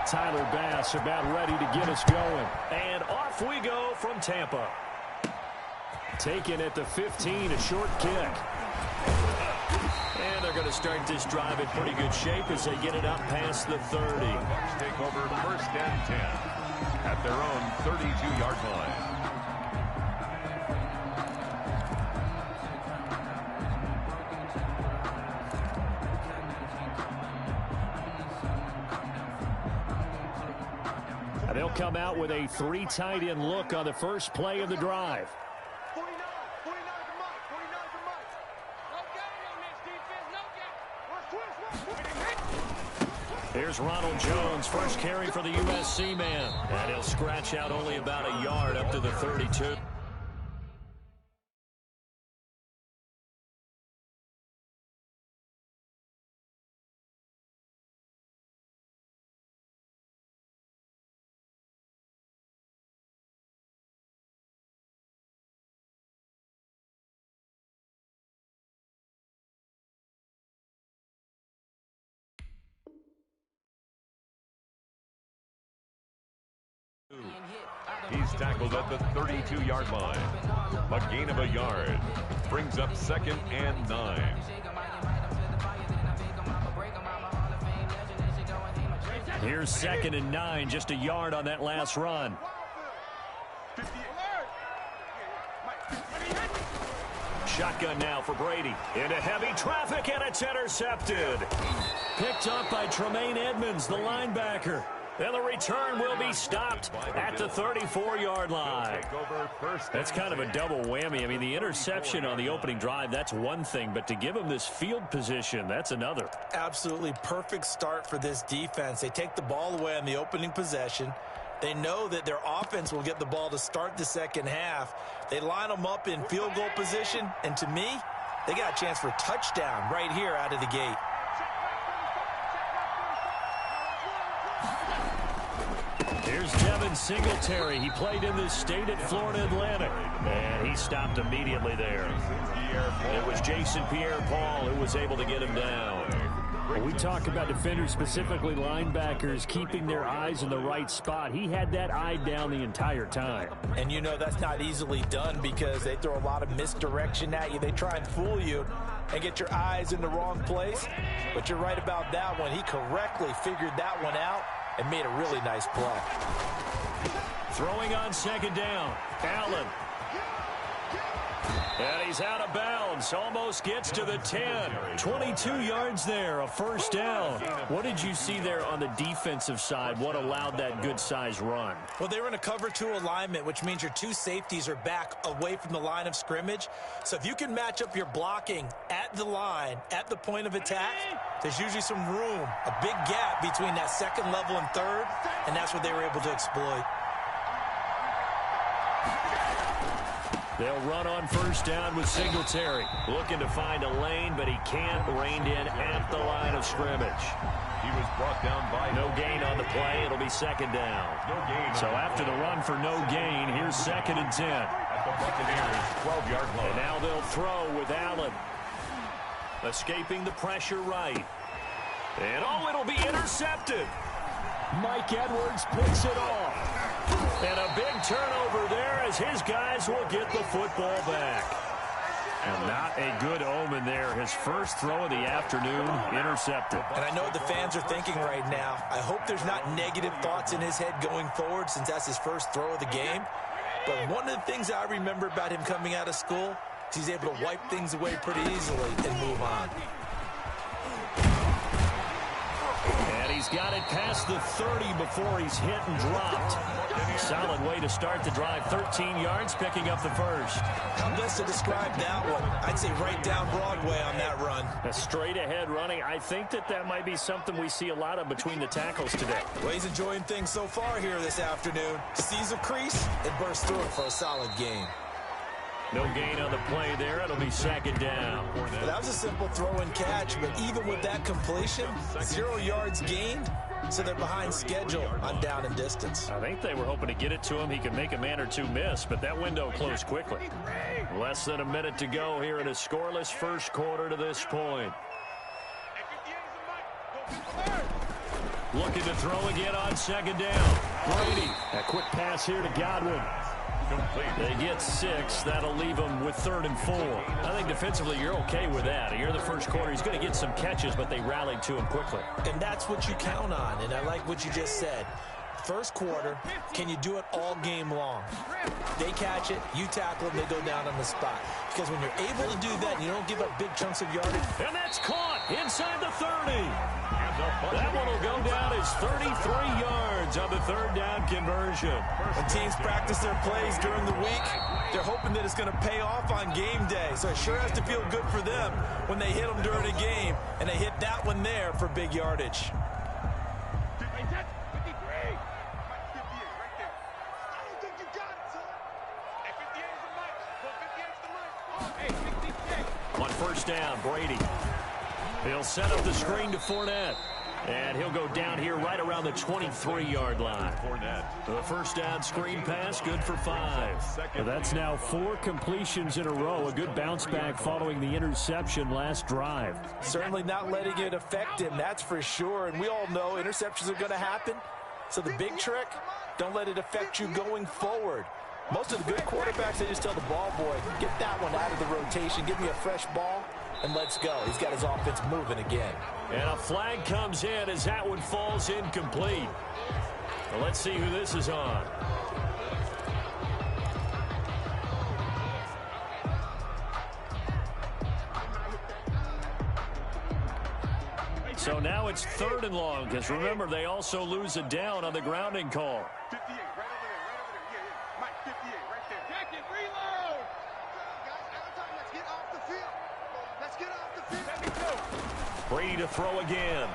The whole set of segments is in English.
Tyler Bass about ready to get us going. And off we go from Tampa. Taken at the 15, a short kick. And they're going to start this drive in pretty good shape as they get it up past the 30. Bucs take over 1st and 10 at their own 32-yard line. They'll come out with a 3 tight end look on the first play of the drive. Here's Ronald Jones, first carry for the USC man. And he'll scratch out only about a yard up to the 32. He's tackled at the 32-yard line. A gain of a yard. Brings up 2nd and 9. Here's 2nd and 9, just a yard on that last run. Shotgun now for Brady. Into heavy traffic, and it's intercepted. Picked up by Tremaine Edmonds, the linebacker. And the return will be stopped at the 34-yard line. That's kind of a double whammy. I mean, the interception on the opening drive, that's one thing. But to give them this field position, that's another. Absolutely perfect start for this defense. They take the ball away on the opening possession. They know that their offense will get the ball to start the second half. They line them up in field goal position. And to me, they got a chance for a touchdown right here out of the gate. Here's Devin Singletary. He played in this state at Florida Atlantic. And he stopped immediately there. It was Jason Pierre-Paul who was able to get him down. When we talk about defenders, specifically linebackers, keeping their eyes in the right spot, he had that eye down the entire time. And you know that's not easily done because they throw a lot of misdirection at you. They try and fool you and get your eyes in the wrong place. But you're right about that one. He correctly figured that one out and made a really nice play. Throwing on 2nd down. Allen. And he's out of bounds. Almost gets to the 10. 22 yards there, a first down. What did you see there on the defensive side? What allowed that good-sized run? Well, they were in a cover 2 alignment, which means your 2 safeties are back away from the line of scrimmage. So if you can match up your blocking at the line, at the point of attack, there's usually some room, a big gap between that 2nd level and 3rd, and that's what they were able to exploit. They'll run on first down with Singletary. Looking to find a lane, but he can't. Reined in at the line of scrimmage. He was brought down by no gain on the play. It'll be 2nd down. No gain. So after the run for no gain, here's 2nd and 10. At the Buccaneers' 12-yard line. And now they'll throw with Allen. Escaping the pressure right. And it'll be intercepted. Mike Edwards picks it off. And a big turnover there as his guys will get the football back. And not a good omen there. His first throw of the afternoon intercepted. And I know what the fans are thinking right now. I hope there's not negative thoughts in his head going forward since that's his first throw of the game. But one of the things I remember about him coming out of school is he's able to wipe things away pretty easily and move on. And he's got it past the 30 before he's hit and dropped. Solid way to start the drive. 13 yards, picking up the first. How best to describe that one? I'd say right down Broadway on that run. A straight ahead running. I think that might be something we see a lot of between the tackles today. Well, he's enjoying things so far here this afternoon. Sees a crease and bursts through it for a solid gain. No gain on the play there. It'll be 2nd down. Well, that was a simple throw and catch, but even with that completion, 0 yards gained, so they're behind schedule on down and distance. I think they were hoping to get it to him. He could make a man or two miss, but that window closed quickly. Less than a minute to go here in a scoreless first quarter to this point. Looking to throw again on second down. Brady. A quick pass here to Godwin. They get 6. That'll leave them with 3rd and 4. I think defensively you're okay with that. Here in the first quarter, he's going to get some catches, but they rallied to him quickly. And that's what you count on, and I like what you just said. First quarter, can you do it all game long? They catch it, you tackle them, they go down on the spot. Because when you're able to do that, and you don't give up big chunks of yardage. And that's caught inside the 30. That one will go down as 33 yards on the 3rd down conversion. When teams practice their plays during the week, they're hoping that it's going to pay off on game day. So it sure has to feel good for them when they hit them during a game, and they hit that one there for big yardage. On first down, Brady. He'll set up the screen to Fournette. And he'll go down here right around the 23-yard line. The first down screen pass, good for 5. Well, that's now 4 completions in a row. A good bounce back following the interception last drive. Certainly not letting it affect him, that's for sure. And we all know interceptions are going to happen. So the big trick, don't let it affect you going forward. Most of the good quarterbacks, they just tell the ball boy, get that one out of the rotation, give me a fresh ball, and let's go. He's got his offense moving again. And a flag comes in as that one falls incomplete. Well, let's see who this is on. So now it's 3rd and long, because remember, they also lose a down on the grounding call. 58, right over there, right over there. Yeah. Mike, 58, right there. Jack it, reload! Guys, let's get off the field. Let's get off the field. Let me go. Brady to throw again.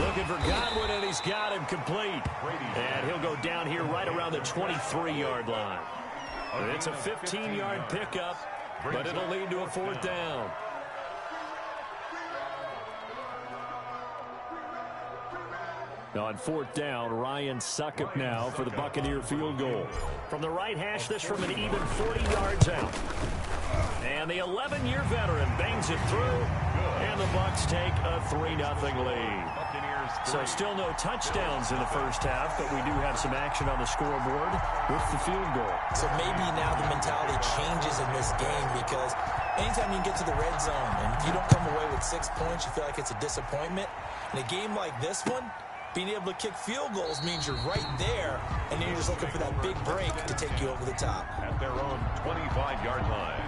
Looking for Godwin, and he's got him complete. And he'll go down here right around the 23-yard line. It's a 15-yard pickup, but it'll lead to a 4th down. On 4th down, Ryan Succop now for the Buccaneer field goal. From the right hash, this from an even 40 yards out. And the 11-year veteran bangs it through, and the Bucs take a 3-0 lead. So still no touchdowns in the first half, but we do have some action on the scoreboard with the field goal. So maybe now the mentality changes in this game, because anytime you get to the red zone and if you don't come away with 6 points, you feel like it's a disappointment. In a game like this one, being able to kick field goals means you're right there, and then you're just looking for that big break to take you over the top. At their own 25-yard line.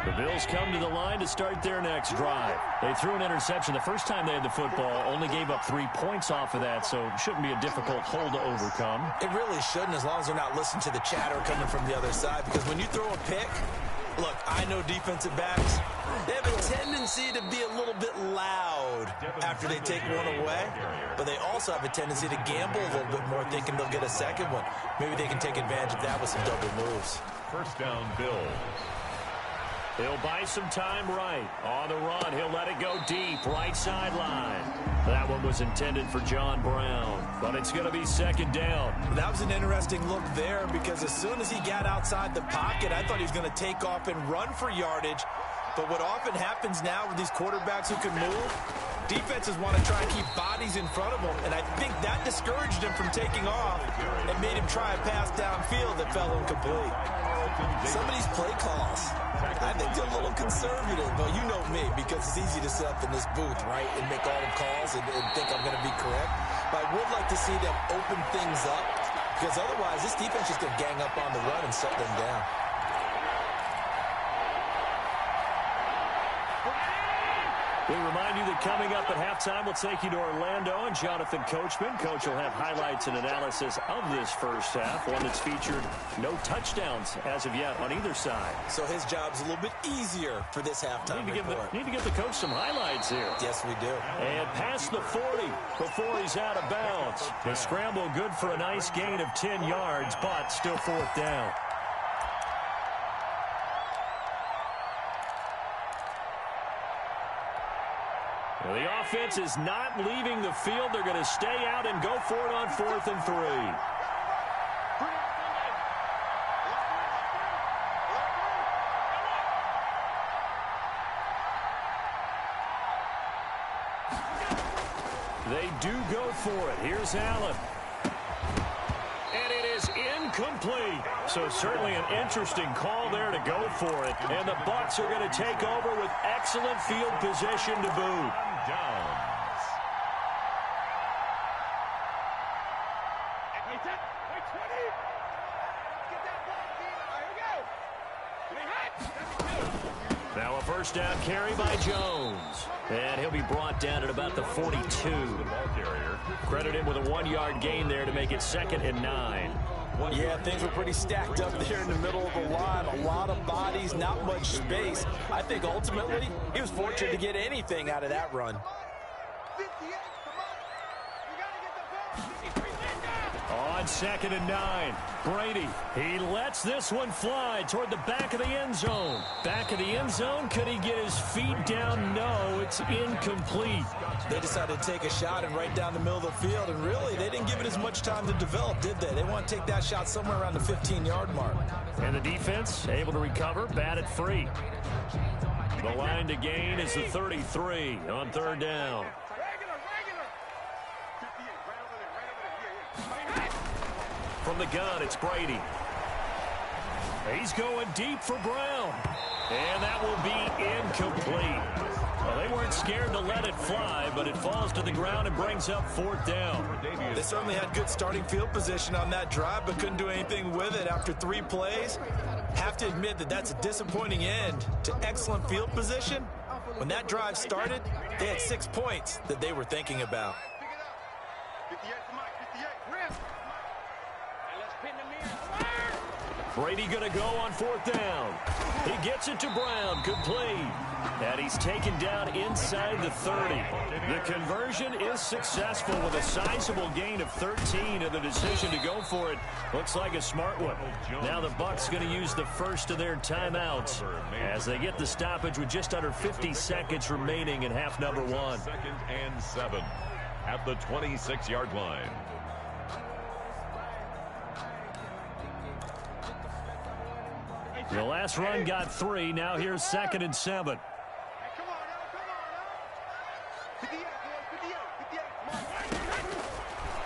The Bills come to the line to start their next drive. They threw an interception the first time they had the football, only gave up 3 points off of that, so it shouldn't be a difficult hole to overcome. It really shouldn't, as long as they're not listening to the chatter coming from the other side, because when you throw a pick, look, I know defensive backs, they have a tendency to be a little bit loud after they take one away, but they also have a tendency to gamble a little bit more, thinking they'll get a second one. Maybe they can take advantage of that with some double moves. First down, Bills. He'll buy some time right. On the run, he'll let it go deep, right sideline. That one was intended for John Brown, but it's going to be 2nd down. That was an interesting look there, because as soon as he got outside the pocket, I thought he was going to take off and run for yardage. But what often happens now with these quarterbacks who can move, defenses want to try and keep bodies in front of them, and I think that discouraged him from taking off and made him try a pass downfield that fell incomplete. Some of these play calls, I think they're a little conservative, but you know me, because it's easy to sit up in this booth, right, and make all the calls and think I'm going to be correct. But I would like to see them open things up, because otherwise this defense is going to gang up on the run and shut them down. We remind you that coming up at halftime, we'll take you to Orlando and Jonathan Coachman. Coach will have highlights and analysis of this first half, one that's featured no touchdowns as of yet on either side. So his job's a little bit easier for this halftime report. Need to give the coach some highlights here. Yes, we do. And past the 40 before he's out of bounds. The scramble good for a nice gain of 10 yards, but still 4th down. The offense is not leaving the field. They're going to stay out and go for it on 4th and 3. They do go for it. Here's Allen. And it is incomplete. So certainly an interesting call there to go for it. And the Bucs are going to take over with excellent field position to boot. Downs. Now a first down carry by Jones. And he'll be brought down at about the 42. The ball carrier. Credit him with a 1-yard gain there to make it 2nd and 9. Yeah, things were pretty stacked up there in the middle of the line. A lot of bodies, not much space. I think ultimately he was fortunate to get anything out of that run. 58, come on. You got to get the ball. On 2nd and 9, Brady. He lets this one fly toward the back of the end zone. Back of the end zone, could he get his feet down? No, it's incomplete. They decided to take a shot and right down the middle of the field, and really, they didn't give it as much time to develop, did they? They want to take that shot somewhere around the 15-yard mark. And the defense able to recover, batted free. The line to gain is the 33 on 3rd down. From the gun, it's Brady. He's going deep for Brown. And that will be incomplete. Well, they weren't scared to let it fly, but it falls to the ground and brings up 4th down. They certainly had good starting field position on that drive, but couldn't do anything with it after 3 plays. Have to admit that that's a disappointing end to excellent field position. When that drive started, they had 6 points that they were thinking about. Pick it up. 58 to Mike, 58. Rip. And let's pin them in. Brady going to go on 4th down. He gets it to Brown, complete. And he's taken down inside the 30. The conversion is successful with a sizable gain of 13, and the decision to go for it looks like a smart one. Now the Bucs going to use the first of their timeouts as they get the stoppage with just under 50 seconds remaining in half number 1. 2nd and 7 at the 26-yard line. The last run got 3. Now here's 2nd and 7. Come on now, come on now. 58, boys, 58,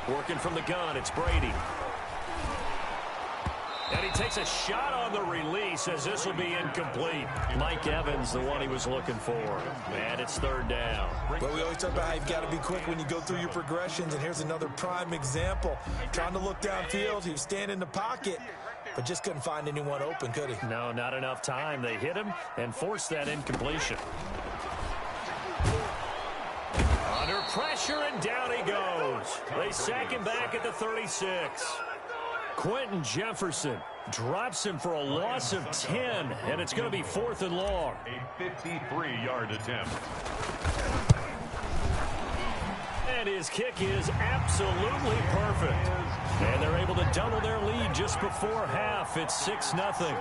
58. Working from the gun, it's Brady. And he takes a shot on the release as this will be incomplete. Mike Evans, the one he was looking for. And it's 3rd down. But we always talk about how you've got to be quick when you go through your progressions, and here's another prime example. Trying to look downfield, he was standing in the pocket, but just couldn't find anyone open, could he? No, not enough time. They hit him and forced that incompletion. Under pressure, and down he goes. They sack him back at the 36. Quentin Jefferson drops him for a loss of 10, and it's going to be 4th and long. A 53-yard attempt. And his kick is absolutely perfect. And they're able to double their lead just before half. It's 6-0.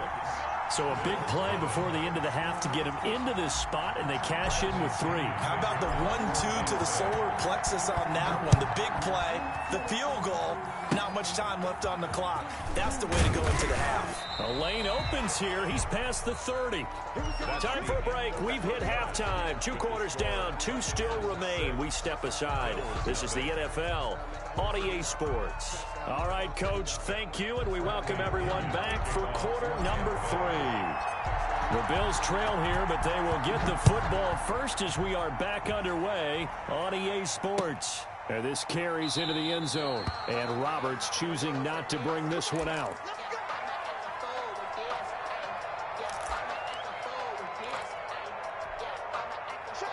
So a big play before the end of the half to get him into this spot, and they cash in with 3. How about the 1-2 to the solar plexus on that one? The big play, the field goal, not much time left on the clock. That's the way to go into the half. A lane opens here. He's past the 30. Time for a break. We've hit halftime. 2 quarters down. 2 still remain. We step aside. This is the NFL on EA Sports. All right, Coach, thank you, and we welcome everyone back for quarter number 3. The Bills trail here, but they will get the football first as we are back underway on EA Sports. And this carries into the end zone, and Roberts choosing not to bring this one out.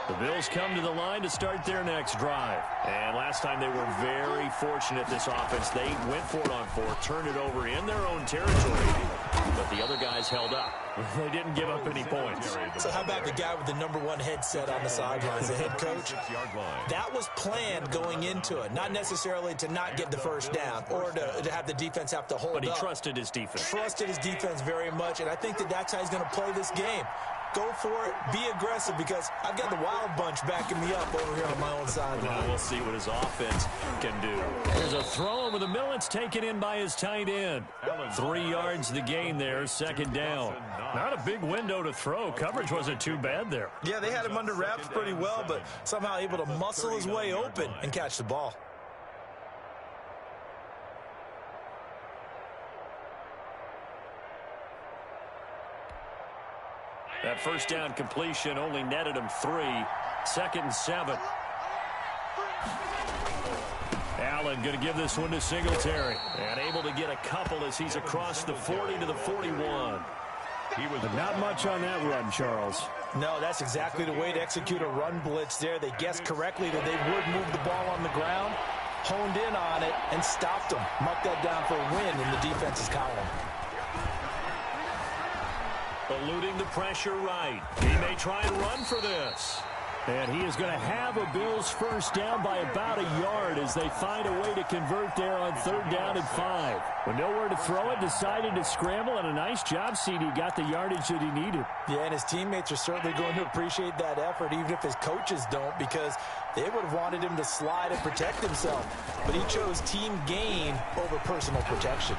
The Bills come to the line to start their next drive. And last time they were very fortunate, this offense. They went for it on 4th, turned it over in their own territory. But the other guys held up. They didn't give up any points. So how about the guy with the #1 headset on the sidelines, the head coach? That was planned going into it. Not necessarily to not get the first down or to have the defense have to hold up. But he trusted his defense. Trusted his defense very much, and I think that that's how he's going to play this game. go for it, be aggressive, because I've got the wild bunch backing me up over here on my own sideline. Now we'll see what his offense can do. There's a throw over the middle. It's taken in by his tight end. 3 yards the gain there, second down. Not a big window to throw. Coverage wasn't too bad there. Yeah, they had him under wraps pretty well, but somehow able to muscle his way open and catch the ball. That first down completion only netted him 3. 2nd and 7. Allen going to give this one to Singletary. And able to get a couple as he's across the 40 to the 41. But not much on that run, Charles. No, that's exactly the way to execute a run blitz there. They guessed correctly that they would move the ball on the ground, honed in on it, and stopped them. Marked that down for a win in the defense's column. Eluding the pressure right. He may try and run for this. And he is going to have a Bills first down by about a yard as they find a way to convert there on 3rd down and 5. With nowhere to throw it, decided to scramble, and a nice job, CD. Got the yardage that he needed. Yeah, and his teammates are certainly going to appreciate that effort, even if his coaches don't, because they would have wanted him to slide and protect himself. But he chose team gain over personal protection.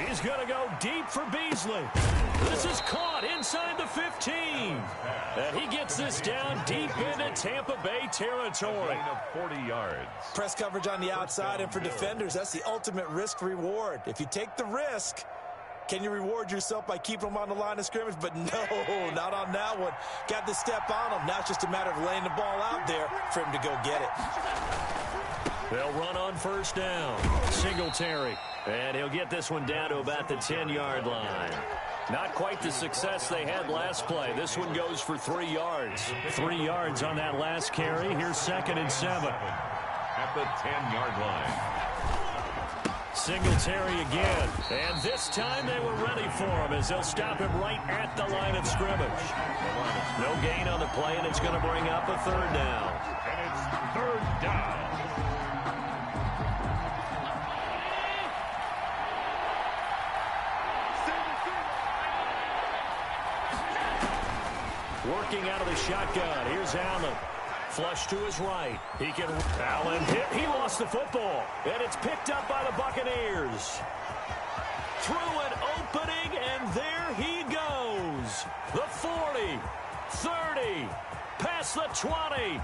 He's going to go deep for Beasley. This is caught inside the 15. And he gets this down deep into Tampa Bay territory. 40 yards. Press coverage on the outside, and for defenders, that's the ultimate risk-reward. If you take the risk, can you reward yourself by keeping them on the line of scrimmage? But no, not on that one. Got the step on him. Now it's just a matter of laying the ball out there for him to go get it. They'll run on first down. Singletary. And he'll get this one down to about the 10-yard line. Not quite the success they had last play. This one goes for 3 yards. 3 yards on that last carry. Here's 2nd and 7. At the 10-yard line. Singletary again. And this time they were ready for him as they'll stop him right at the line of scrimmage. No gain on the play, and it's going to bring up a 3rd down. And it's 3rd down. Working out of the shotgun. Here's Allen. Flush to his right. Allen hit. He lost the football. And it's picked up by the Buccaneers. Through an opening, and there he goes. The 40, 30, past the 20.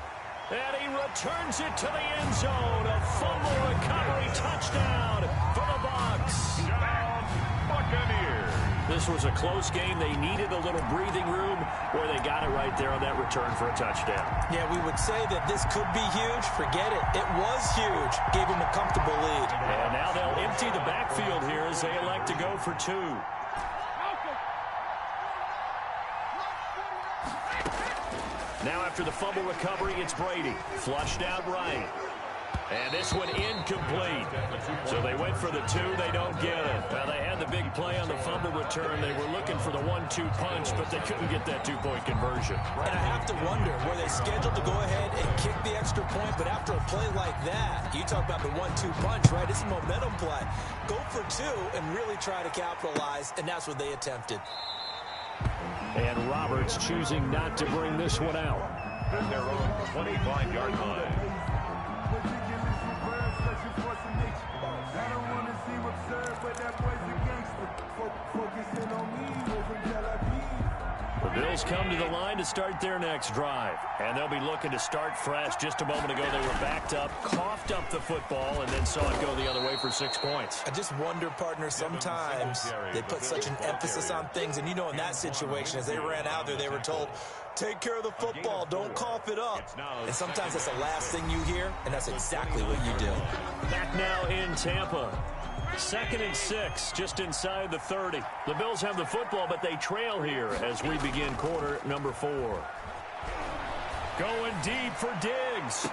And he returns it to the end zone. A fumble recovery touchdown for the Bucs. Down, Buccaneers. This was a close game. They needed a little breathing room, where they got it right there on that return for a touchdown. Yeah, we would say that this could be huge. Forget it. It was huge. Gave him a comfortable lead. And now they'll empty the backfield here as they elect to go for 2. Now after the fumble recovery, it's Brady. Flushed out right. And this one incomplete. So they went for the 2. They don't get it. Now they had the big play on the fumble return. They were looking for the 1-2 punch, but they couldn't get that 2-point conversion. And I have to wonder, were they scheduled to go ahead and kick the extra point? But after a play like that, you talk about the 1-2 punch, right? It's a momentum play. Go for 2 and really try to capitalize, and that's what they attempted. And Roberts choosing not to bring this one out. At their own 25-yard line. The Bills come to the line to start their next drive. And they'll be looking to start fresh. Just a moment ago, they were backed up, coughed up the football, and then saw it go the other way for 6 points. I just wonder, partner, sometimes they put such an emphasis on things. And you know, in that situation, as they ran out there, they were told, take care of the football, don't cough it up. And sometimes that's the last thing you hear, and that's exactly what you do. Back now in Tampa. 2nd and 6, just inside the 30. The Bills have the football, but they trail here as we begin quarter number 4. Going deep for Diggs.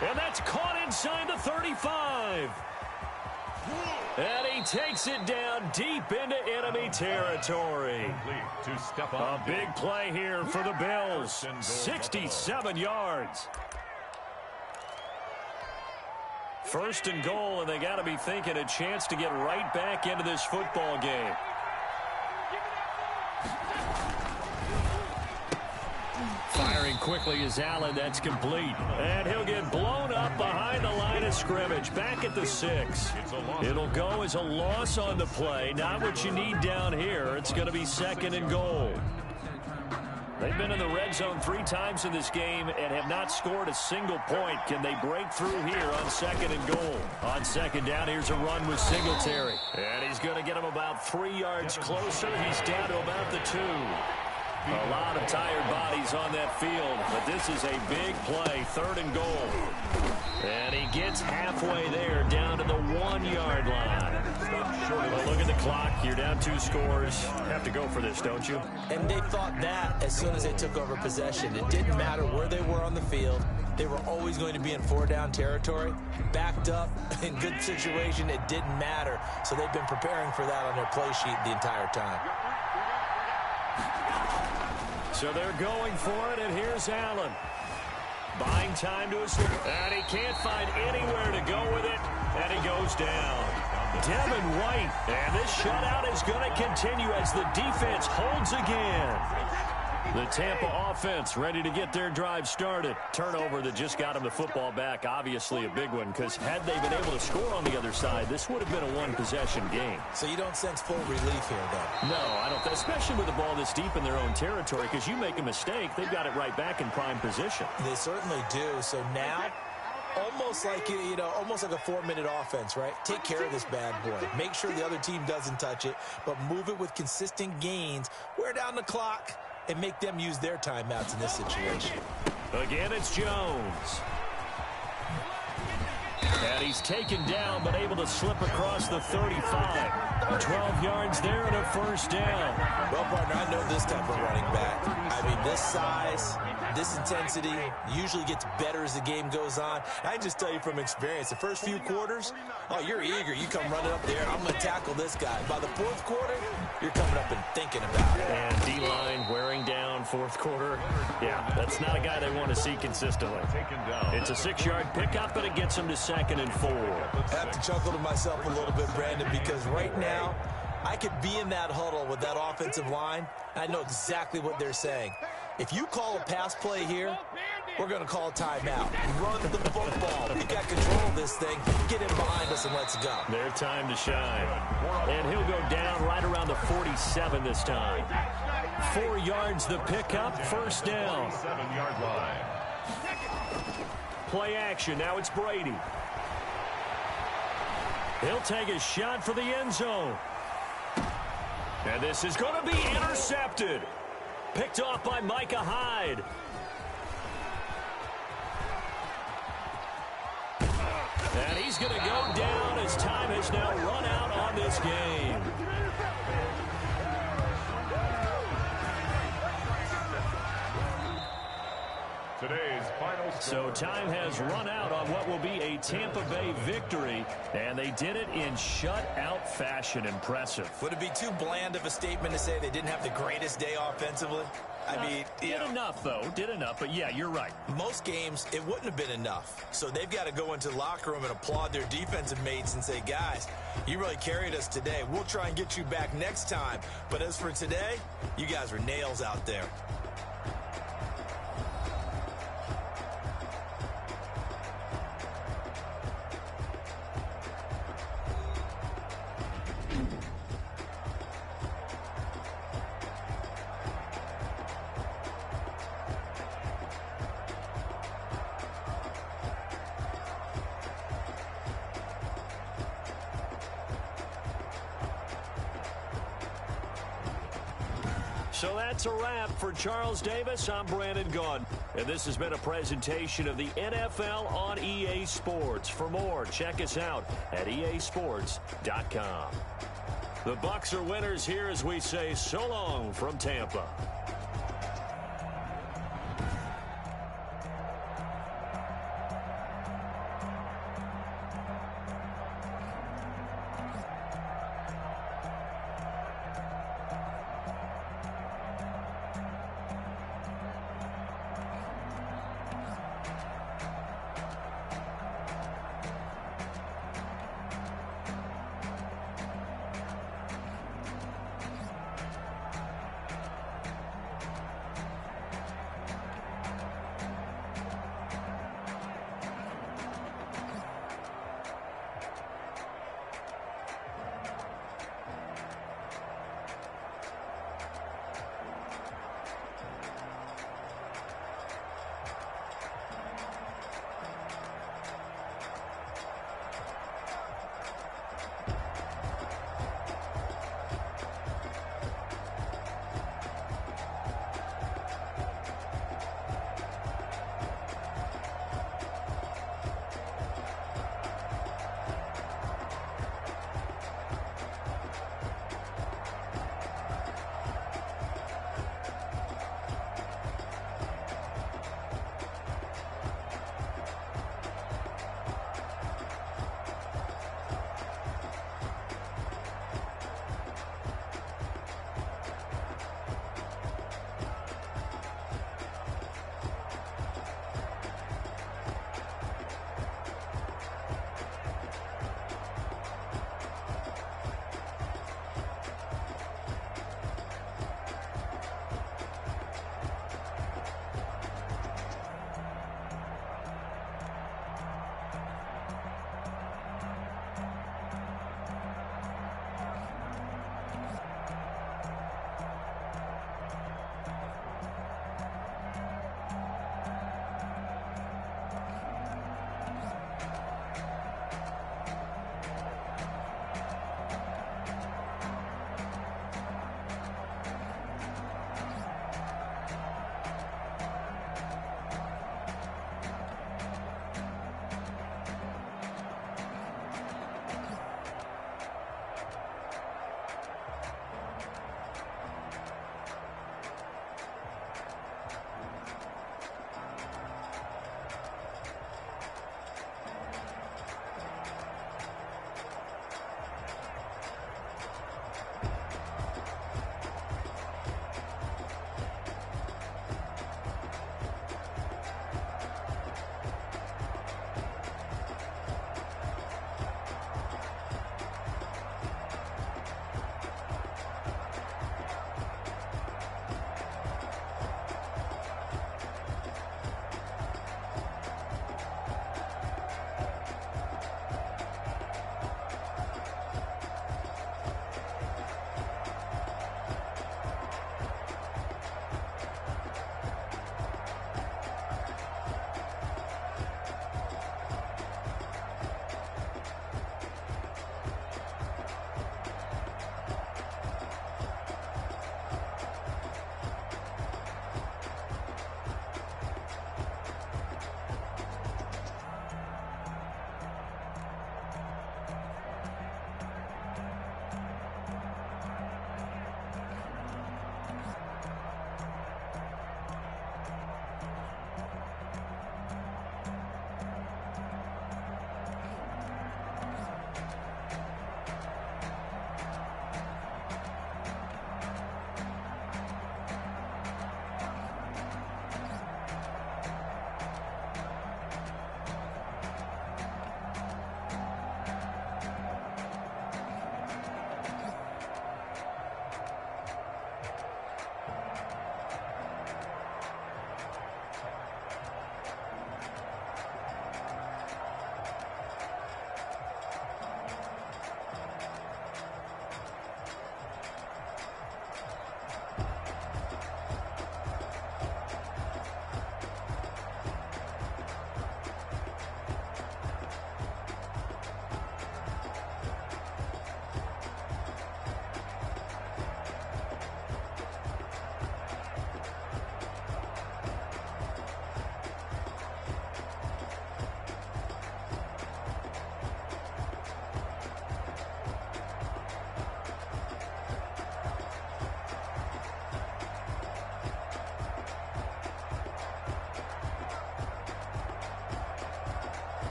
And that's caught inside the 35. And he takes it down deep into enemy territory. A big play here for the Bills. 67 yards. 1st and goal, and they got to be thinking a chance to get right back into this football game. quickly as Allen. That's complete. And he'll get blown up behind the line of scrimmage. Back at the 6. It'll go as a loss on the play. Not what you need down here. It's going to be 2nd and goal. They've been in the red zone 3 times in this game and have not scored a single point. Can they break through here on 2nd and goal? On 2nd down, here's a run with Singletary. And he's going to get him about 3 yards closer. He's down to about the 2. A lot of tired bodies on that field, but this is a big play, 3rd and goal. And he gets halfway there, down to the 1-yard line. Well, look at the clock. You're down 2 scores. Have to go for this, don't you? And they thought that as soon as they took over possession. It didn't matter where they were on the field. They were always going to be in 4-down territory. Backed up, in good situation, it didn't matter. So they've been preparing for that on their play sheet the entire time. So they're going for it, and here's Allen. Buying time to his... And he can't find anywhere to go with it, and he goes down. Devin White, and this shutout is going to continue as the defense holds again. The Tampa offense ready to get their drive started. Turnover that just got them the football back. Obviously a big one, because had they been able to score on the other side, this would have been a one-possession game. So you don't sense full relief here, though? No, I don't. Especially with the ball this deep in their own territory, because you make a mistake, they've got it right back in prime position. They certainly do. So now, almost like, almost like a 4-minute offense, right? Take care of this bad boy. Make sure the other team doesn't touch it, but move it with consistent gains. Wear down the clock and make them use their timeouts in this situation. Again, it's Jones. And he's taken down, but able to slip across the 35. 12 yards there and a 1st down. Well, partner, I know this type of running back. I mean, this size, this intensity usually gets better as the game goes on. I can just tell you from experience, the first few quarters, oh, you're eager. You come running up there, I'm going to tackle this guy. By the 4th quarter, you're coming up and thinking about it. And D-line wearing down 4th quarter. Yeah, that's not a guy they want to see consistently. It's a 6-yard pickup, but it gets him to 2nd and 4. I have to chuckle to myself a little bit, Brandon, because right now, I could be in that huddle with that offensive line. I know exactly what they're saying. If you call a pass play here, we're going to call a timeout. Run the football. We got control of this thing. Get him behind us and let's go. Their time to shine. And he'll go down right around the 47 this time. 4 yards the pickup, 1st down. 7-yard line. Play action. Now it's Brady. He'll take a shot for the end zone. And this is going to be intercepted. Picked off by Micah Hyde. And he's going to go down as time has now run out on this game. Today's final score. So time has run out on what will be a Tampa Bay victory, and they did it in shutout fashion. Impressive. Would it be too bland of a statement to say they didn't have the greatest day offensively? I mean, did enough, though. Did enough, but yeah, you're right. Most games, it wouldn't have been enough. So they've got to go into the locker room and applaud their defensive mates and say, guys, you really carried us today. We'll try and get you back next time. But as for today, you guys were nails out there. So that's a wrap for Charles Davis. I'm Brandon Gaudin. And this has been a presentation of the NFL on EA Sports. For more, check us out at easports.com. The Bucs are winners here as we say so long from Tampa.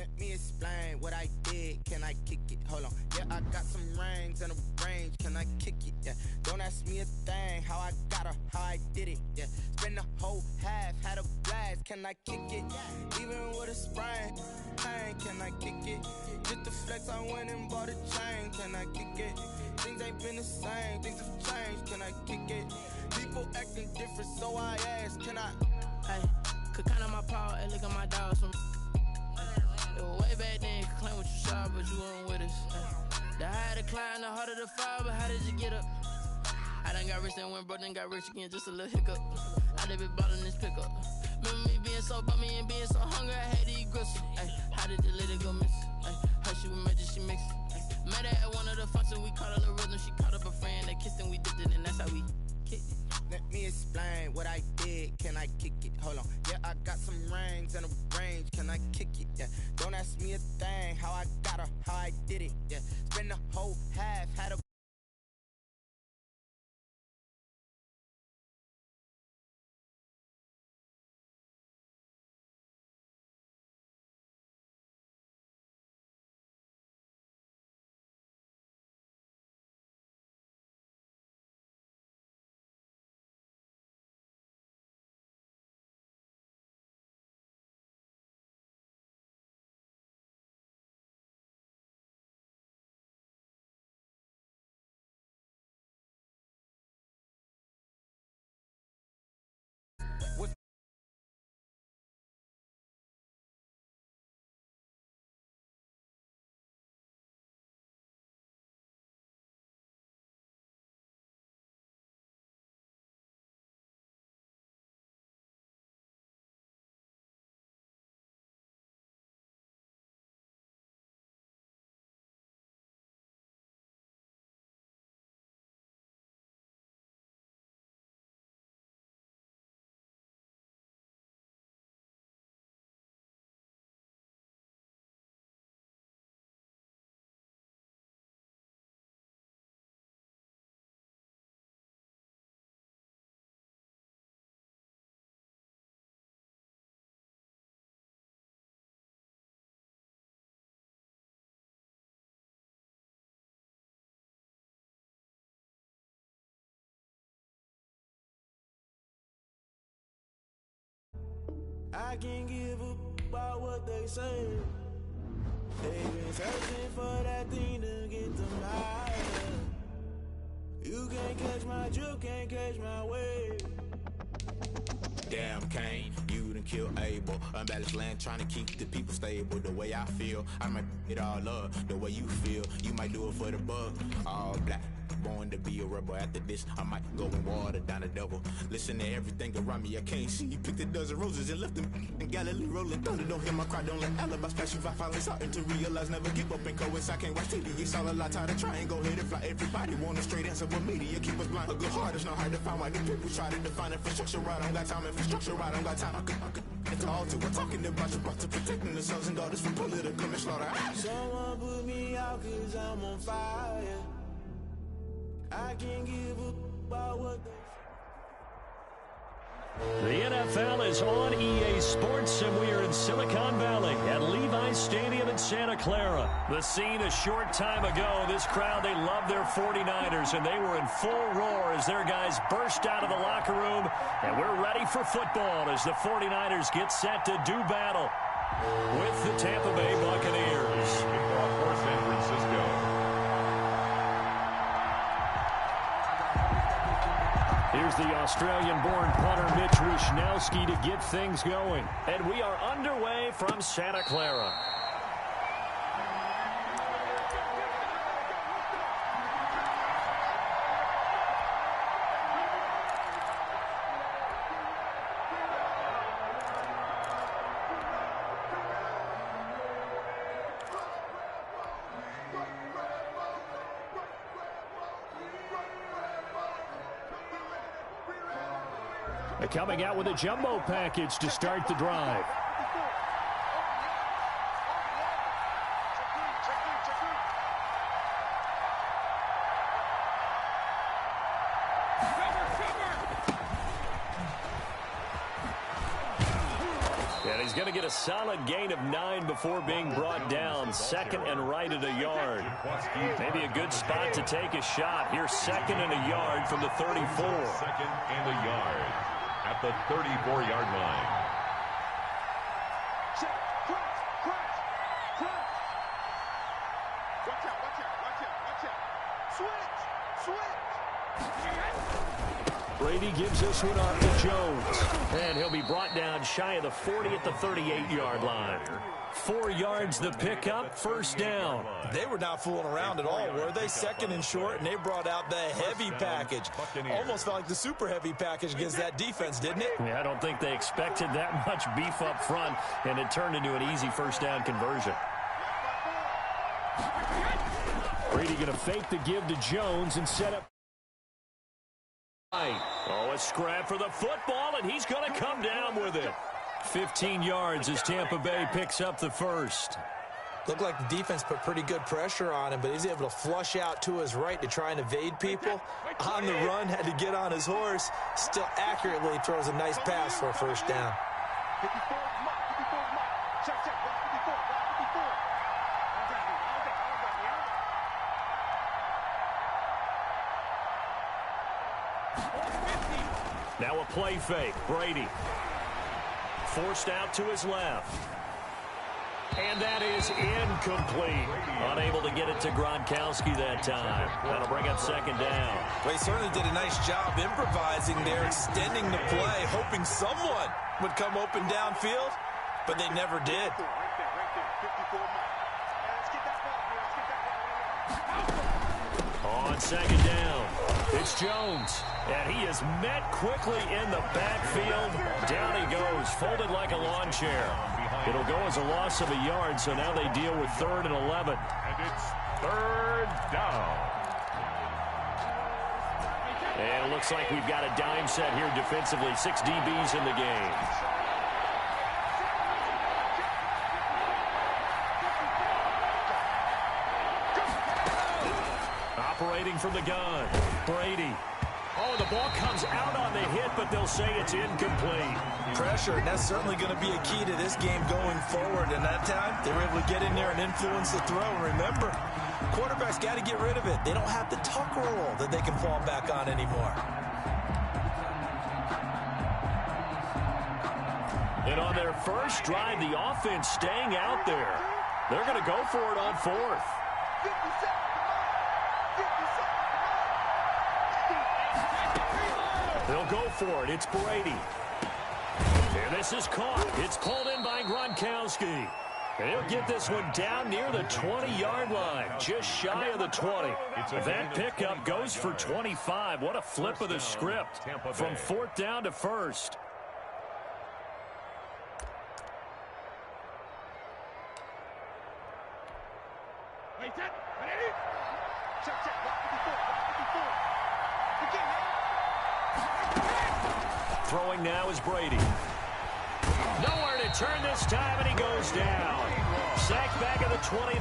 Let me explain what I did. Can I kick it? Hold on. Yeah, I got some rings and a range. Can I kick it? Yeah. Don't ask me a thing. How I got her, how I did it. Yeah. Spend the whole half, had a blast. Can I kick it? Even with a sprain. Pain, can I kick it? Just the flex, I went and bought a chain. Can I kick it? Things ain't been the same. Things have changed. Can I kick it? People acting different, so I ask. Can I? Hey, could count on my power and look at my dogs from. It was way back then, could claim what you saw, but you weren't with us. The higher the climb, the harder the fall, but how did you get up? I done got rich and went broke, then got rich again, just a little hiccup. I done been bought in this pickup. Remember me being so bummy and being so hungry, I had to eat gristle. Ay, how did the lady go miss? Ay, her she was magic, she mixed. Met her at one of the functions, we caught a little rhythm, she caught up a friend, they kissed and we dipped it, and that's how we kicked it. Let me explain what I did. Can I kick it? Hold on. Yeah, I got some rings and a range. Can I kick it? Yeah. Don't ask me a thing. How I got her, how I did it. Yeah. Spend the whole half, had a. I can't give up about what they say. They've been searching for that thing to get them higher. You can't catch my drift, can't catch my wave. Damn, Kane, you done killed Abel. Unbalanced land, trying to keep the people stable. The way I feel, I might it all up. The way you feel, you might do it for the buck. All black, born to be a rebel. After this, I might go and water down the devil. Listen to everything around me, I can't see. You picked a dozen roses and left them in Galilee rolling thunder. Don't hear my cry, don't let alibis pass you. I finally starting to realize, never give up and coincide. Can't watch TV, it's all a lot. Tired of trying, go ahead and fly. Everybody want a straight answer, but media keep us blind. A good heart is not hard to find. Why the people try to define infrastructure right? I don't got time, infrastructure right, I don't got time. I could it's all to. We're talking about you, about to protecting the sons and daughters from political and slaughter. Someone put me out cause I'm on fire. I can't give up about what they The NFL is on EA Sports, and we are in Silicon Valley at Levi's Stadium in Santa Clara. The scene a short time ago, this crowd, they love their 49ers, and they were in full roar as their guys burst out of the locker room, and we're ready for football as the 49ers get set to do battle with the Tampa Bay Buccaneers. Kickoff for San Francisco. Here's the Australian-born punter Mitch Wishnowsky to get things going. And we are underway from Santa Clara. They're coming out with a jumbo package to start the drive. And he's going to get a solid gain of 9 before being brought down. Second and right at a yard. Maybe a good spot to take a shot. Here's second and a yard from the 34. Second and a yard at the 34-yard line. Check, cross. Watch out. Switch. Brady gives this one off to Jones. And he'll be brought down shy of the 40 at the 38-yard line. 4 yards the pickup, first down. They were not fooling around at all, were they? Second and short, and they brought out the heavy package. Almost felt like the super heavy package against that defense, didn't it? Yeah, I don't think they expected that much beef up front, and it turned into an easy first down conversion. Brady going to fake the give to Jones and set up. Oh, a scrap for the football, and he's going to come down with it. 15 yards as Tampa Bay picks up the first. Looked like the defense put pretty good pressure on him, but he's able to flush out to his right to try and evade people. On the run, had to get on his horse. Still accurately throws a nice pass for a first down. 54 mark. Check, 54. Now a play fake. Brady forced out to his left. And that is incomplete. Unable to get it to Gronkowski that time. That'll bring up second down. Well, he certainly did a nice job improvising there, extending the play, hoping someone would come open downfield, but they never did. Right there. 54 mark. Let's get that ball. On second down, it's Jones. And he is met quickly in the backfield. Down he goes, folded like a lawn chair. It'll go as a loss of a yard, so now they deal with 3rd and 11. And it's 3rd down. And it looks like we've got a dime set here defensively. 6 DBs in the game. Operating from the gun, Brady. Oh, the ball comes out on the hit, but they'll say it's incomplete. Pressure, and that's certainly going to be a key to this game going forward. And that time, they were able to get in there and influence the throw. And remember, quarterbacks got to get rid of it. They don't have the tuck roll that they can fall back on anymore. And on their first drive, the offense staying out there. They're going to go for it on 4th. 57. They'll go for it. It's Brady. And this is caught. It's pulled in by Gronkowski. And he'll get this one down near the 20-yard line, just shy of the 20. That pickup goes for 25. What a flip of the script from 4th down to 1st. Throwing now is Brady. Nowhere to turn this time, and he goes down. Sacked back at the 29.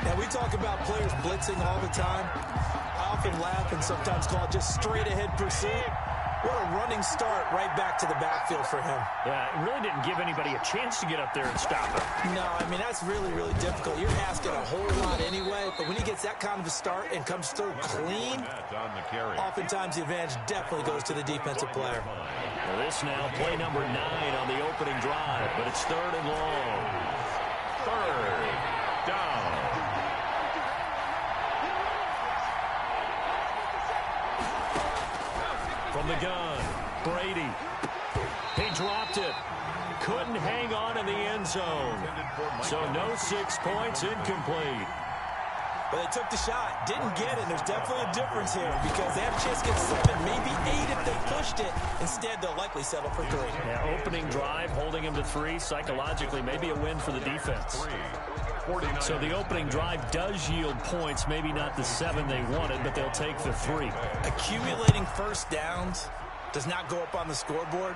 Now, we talk about players blitzing all the time. I often laugh and sometimes call it just straight-ahead pursuit. What a running start right back to the backfield for him. Yeah, it really didn't give anybody a chance to get up there and stop him. No, I mean, that's really, really difficult. You're asking a whole lot anyway, but when he gets that kind of a start and comes through clean, oftentimes the advantage definitely goes to the defensive player. Well, this now, play number 9 on the opening drive, but it's 3rd and long. 3rd down. From the gun, Brady. He dropped it. Couldn't hang on in the end zone. So no 6 points, incomplete. But they took the shot, didn't get it. There's definitely a difference here because they had a chance to get 7, maybe 8 if they pushed it. Instead, they'll likely settle for 3. Yeah, opening drive, holding him to 3. Psychologically, maybe a win for the defense. So the opening drive does yield points, maybe not the 7 they wanted, but they'll take the 3. Accumulating first downs does not go up on the scoreboard,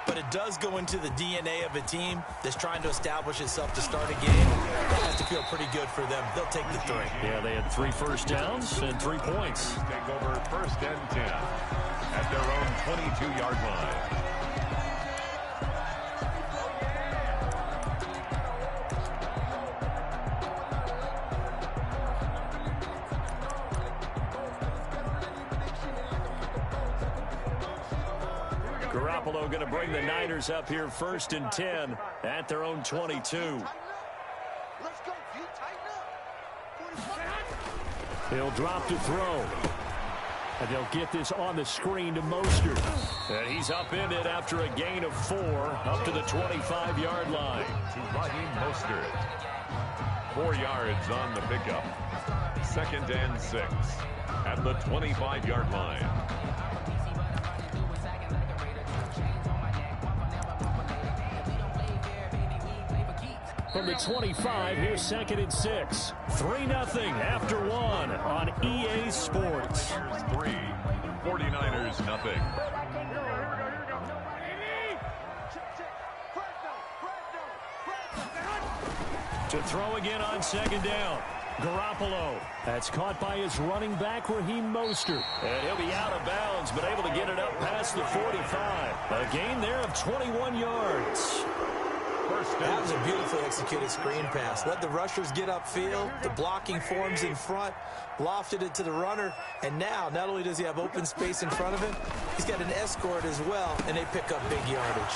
but it does go into the DNA of a team that's trying to establish itself to start a game. That has to feel pretty good for them. They'll take the 3. Yeah, they had 3 first downs and 3 points. Take over 1st and 10 at their own 22-yard line. Garoppolo going to bring the Niners up here 1st and 10 at their own 22. Let's go, Pete. Tighten up. He'll drop to throw. And they'll get this on the screen to Mostert. And he's upended after a gain of 4 up to the 25-yard line. To Raheem Mostert. 4 yards on the pickup. 2nd and 6 at the 25-yard line. From the 25, here's 2nd and 6. 3-0 after 1 on EA Sports. 3, 49ers nothing. To throw again on 2nd down. Garoppolo. That's caught by his running back, Raheem Mostert. And he'll be out of bounds, but able to get it up past the 45. A gain there of 21 yards. That was a beautifully executed screen pass. Let the rushers get upfield. The blocking forms in front. Lofted it to the runner. And now, not only does he have open space in front of him, he's got an escort as well, and they pick up big yardage.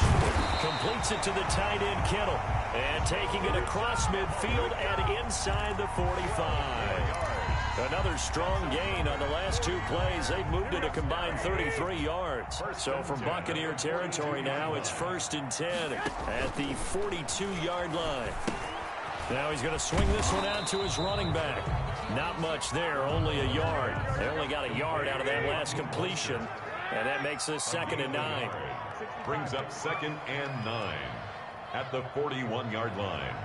Completes it to the tight end, Kittle. And taking it across midfield and inside the 45. Another strong gain on the last 2 plays. They've moved it a combined 33 yards. So from Buccaneer territory now, it's 1st and 10 at the 42-yard line. Now he's going to swing this one out to his running back. Not much there, only a yard. They only got a yard out of that last completion, and that makes this 2nd and 9. Brings up 2nd and 9 at the 41-yard line.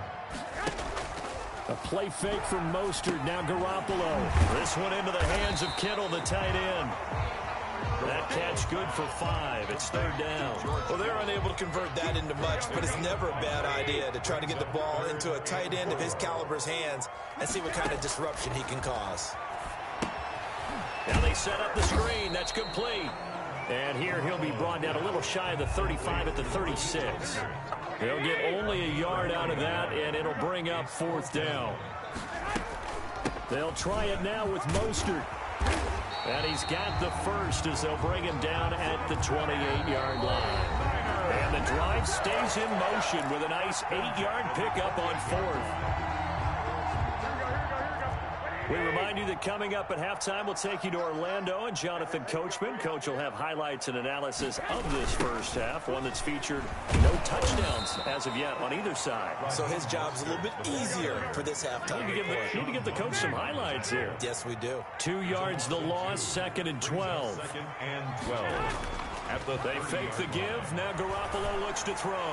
A play fake from Mostert. Now Garoppolo. This one into the hands of Kittle, the tight end. That catch good for 5. It's 3rd down. Well, they're unable to convert that into much, but it's never a bad idea to try to get the ball into a tight end of his caliber's hands and see what kind of disruption he can cause. Now they set up the screen. That's complete. And here he'll be brought down a little shy of the 35 at the 36. They'll get only a yard out of that, and it'll bring up 4th down. They'll try it now with Mostert. And he's got the first as they'll bring him down at the 28-yard line. And the drive stays in motion with a nice 8-yard pickup on 4th. We remind you that coming up at halftime, we'll take you to Orlando and Jonathan Coachman. Coach will have highlights and analysis of this first half, one that's featured no touchdowns as of yet on either side. So his job's a little bit easier for this halftime. Need to give the coach some highlights here. Yes, we do. 2 yards the loss, 2nd and 12. 2nd and 12. They fake the give. Now Garoppolo looks to throw.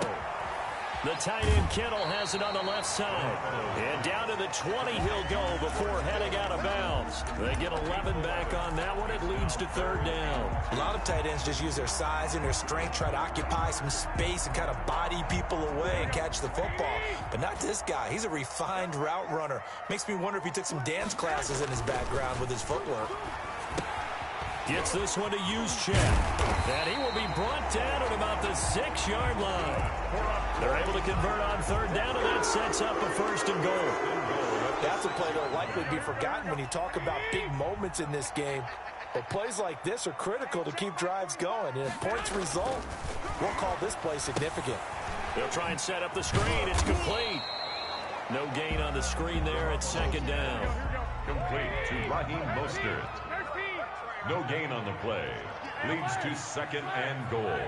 The tight end Kittle has it on the left side. And down to the 20 he'll go before heading out of bounds. They get 11 back on that one. It leads to 3rd down. A lot of tight ends just use their size and their strength, try to occupy some space and kind of body people away and catch the football. But not this guy. He's a refined route runner. Makes me wonder if he took some dance classes in his background with his footwork. Gets this one to Juszczyk. And he will be brought down at about the 6-yard line. They're able to convert on 3rd down, and that sets up a 1st and goal. That's a play that will likely be forgotten when you talk about big moments in this game. But plays like this are critical to keep drives going. And if points result, we'll call this play significant. They'll try and set up the screen. It's complete. No gain on the screen there at 2nd down. Complete to Raheem Mostert. No gain on the play. Leads to 2nd and goal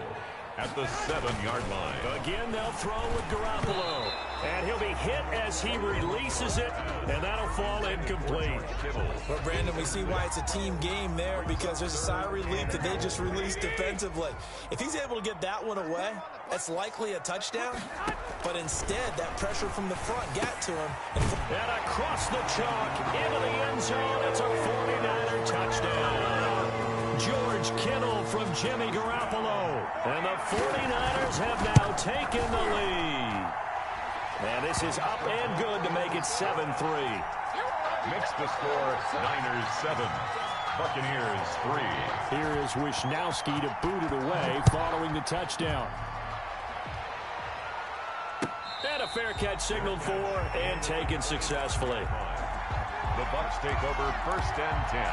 at the 7-yard line. Again, they'll throw with Garoppolo. And he'll be hit as he releases it, and that'll fall incomplete. Well, Brandon, we see why it's a team game there, because there's a sigh of relief that they just released defensively. If he's able to get that one away, that's likely a touchdown. But instead, that pressure from the front got to him. And across the chalk, into the end zone, it's a 49er touchdown. George Kittle from Jimmy Garoppolo. And the 49ers have now taken the lead. And this is up and good to make it 7-3. Makes the score Niners 7, Buccaneers 3. Here is Wisnowski to boot it away following the touchdown. And a fair catch signaled for and taken successfully. The Bucs take over 1st and 10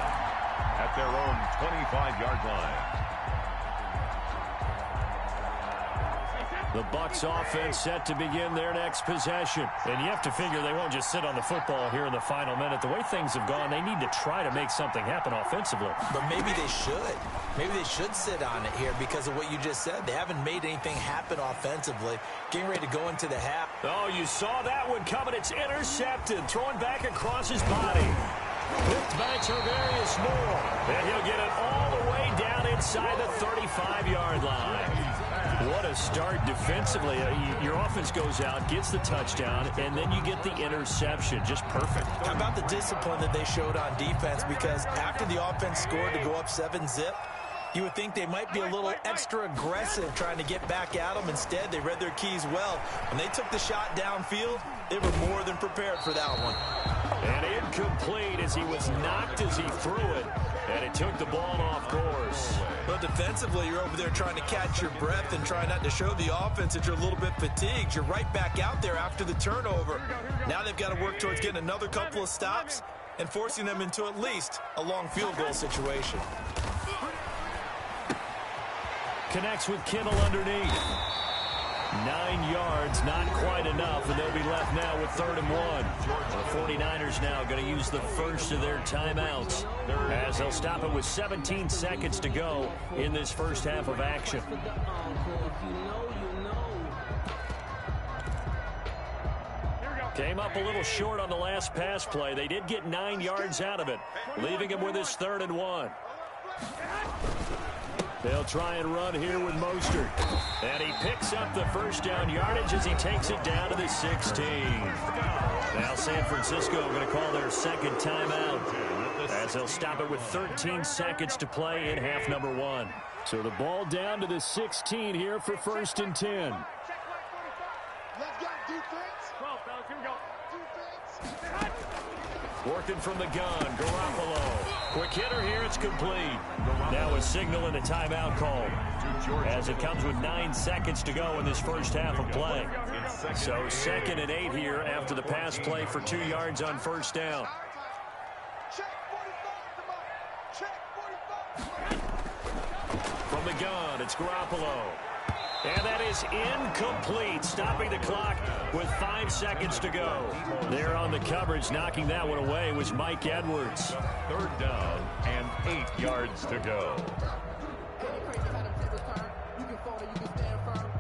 at their own 25-yard line. The Bucs offense set to begin their next possession. And you have to figure they won't just sit on the football here in the final minute. The way things have gone, they need to try to make something happen offensively. But maybe they should. Maybe they should sit on it here because of what you just said. They haven't made anything happen offensively. Getting ready to go into the half. Oh, you saw that one coming. It's intercepted. Throwing back across his body. Picked by Tarvarius Moore. And he'll get it all the way down inside the 35-yard line. What a start defensively. Your offense goes out, gets the touchdown, and then you get the interception. Just perfect. How about the discipline that they showed on defense? Because after the offense scored to go up 7-zip, you would think they might be a little extra aggressive trying to get back at them. Instead, they read their keys well. When they took the shot downfield, they were more than prepared for that one. And incomplete as he was knocked as he threw it. And it took the ball off course. But defensively, you're over there trying to catch your breath and try not to show the offense that you're a little bit fatigued. You're right back out there after the turnover. Now they've got to work towards getting another couple of stops and forcing them into at least a long field goal situation. Connects with Kittle underneath. 9 yards, not quite enough, and they'll be left now with 3rd and 1. The 49ers now going to use the first of their timeouts as they'll stop it with 17 seconds to go in this first half of action. Came up a little short on the last pass play. They did get 9 yards out of it, leaving him with his 3rd and 1. They'll try and run here with Mostert. And he picks up the first down yardage as he takes it down to the 16. Now San Francisco going to call their second timeout as they'll stop it with 13 seconds to play in half number 1. So the ball down to the 16 here for 1st and 10. Let's go, defense. 12, fellas, here we go. Defense. Working from the gun, Garoppolo. Quick hitter here, it's complete. Now a signal and a timeout call as it comes with 9 seconds to go in this first half of play. So 2nd and 8 here after the pass play for 2 yards on first down. Check 45, come on. Check 45. From the gun, it's Garoppolo. And that is incomplete, stopping the clock with 5 seconds to go. There on the coverage, knocking that one away was Mike Edwards. 3rd down and 8 yards to go.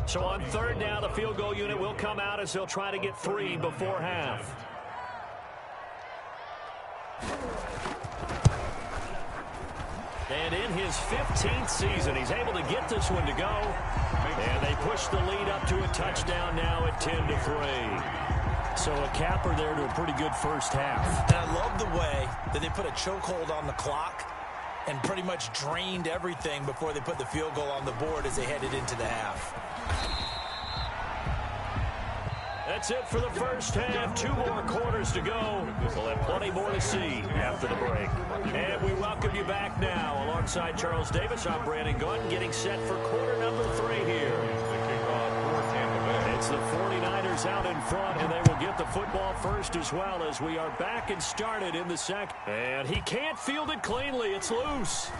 So on 3rd down, the field goal unit will come out as they'll try to get 3 before half. And in his 15th season, he's able to get this one to go. And they push the lead up to a touchdown now at 10-3. So a capper there to a pretty good first half. And I love the way that they put a chokehold on the clock and pretty much drained everything before they put the field goal on the board as they headed into the half. That's it for the first half. 2 more quarters to go. We'll have plenty more to see after the break. And we welcome you back now. Alongside Charles Davis, I'm Brandon Gordon, getting set for quarter number 3 here. It's the 49ers out in front, and they will get the football first as well as we are back and started in the second. And he can't field it cleanly. It's loose.